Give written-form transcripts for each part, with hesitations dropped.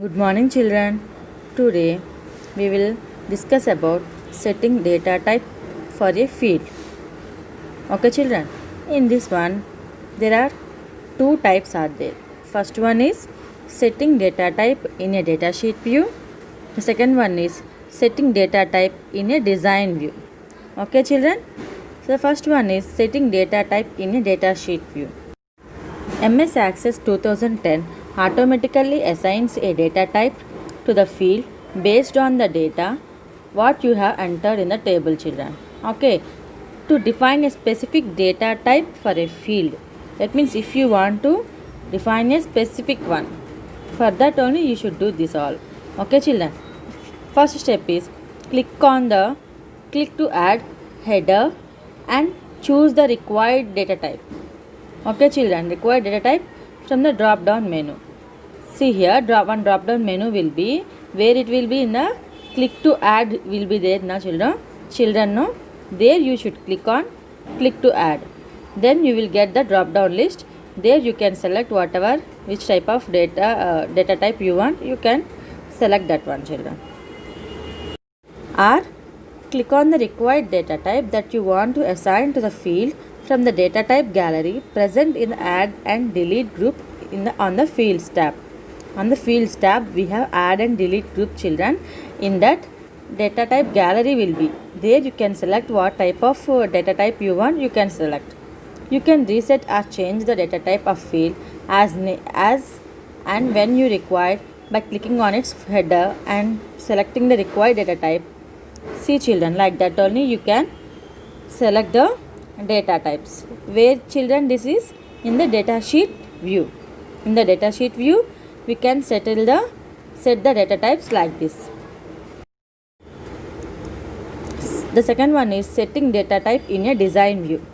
Good morning children. Today we will discuss about setting data type for a field. Okay children. In this one there are two types are there. First one is setting data type in a datasheet view. The second one is setting data type in a design view. Okay children. So the first one is setting data type in a datasheet view. MS Access 2010 automatically assigns a data type to the field based on the data what you have entered in the table children. Okay, to define a specific data type for a field, that means if you want to define a specific one, for that only you should do this all. Okay children, first step is click to add header and choose the required data type. Okay children, required data type from the drop down menu. See here, drop down menu will be where it will be in the click to add will be there now children no, there you should click to add, then you will get the drop down list. There you can select whatever which type of data type you want, you can select that one children, or click on the required data type that you want to assign to the field from the data type gallery present in the add and delete group on the fields tab. On the fields tab we have add and delete group children. In that data type gallery will be there, you can select what type of data type you want, you can select. You can reset or change the data type of field as and when you require by clicking on its header and selecting the required data type. See children, like that only you can select the data types. Where children, this is in the data sheet view. In the data sheet view we can set the data types like this. The second one is setting data type in a design view.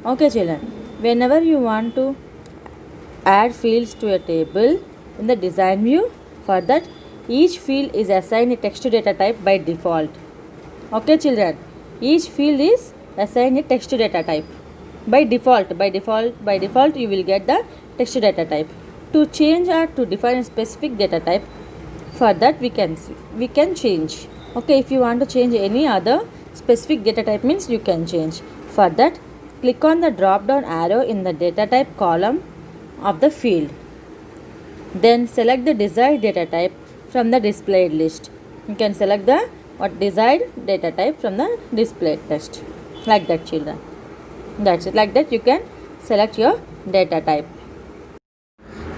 Okay children, whenever you want to add fields to a table in the design view, for that each field is assigned a text data type by default. Okay children, each field is assigned a text data type by default. By default you will get the text data type. To change or to define a specific data type, for that we can change. Okay, if you want to change any other specific data type means you can change. For that click on the drop down arrow in the data type column of the field, then select the desired data type from the displayed list. You can select the desired data type from the displayed list, like that children. That's it, like that you can select your data type.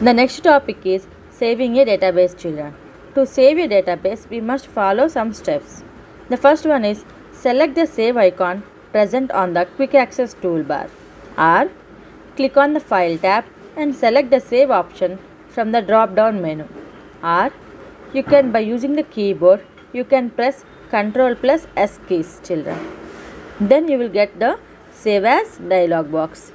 The next topic is saving a database children. To save a database we must follow some steps. The first one is select the save icon present on the quick access toolbar, or click on the file tab and select the save option from the drop down menu, or you can, by using the keyboard, you can press Ctrl+S keys children. Then you will get the save as dialog box.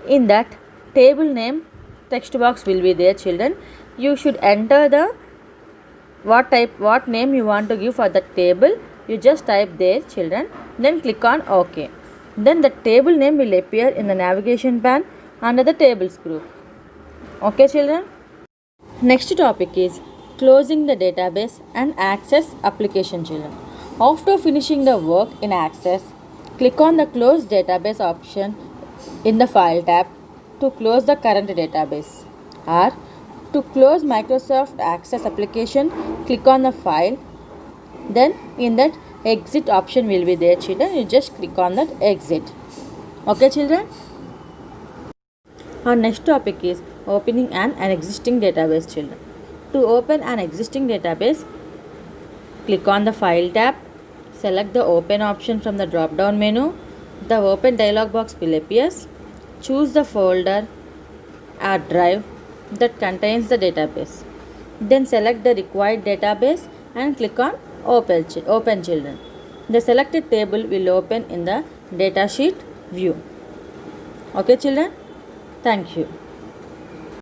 In that table name text box will be there children. You should enter the what name you want to give for the table. You just type there children, then click on OK. Then the table name will appear in the navigation pane under the tables group. Okay children. Next topic is closing the database and access application children. After finishing the work in Access, click on the close database option in the file tab to close the current database, or to close Microsoft Access application click on the file, then in that exit option will be there children, you just click on that exit. Okay children. Our next topic is opening an existing database children. To open an existing database, click on the file tab, select the open option from the drop down menu. The open dialog box will appear. Choose the folder or drive that contains the database. Then select the required database and click on open children. The selected table will open in the datasheet view. Okay children, thank you.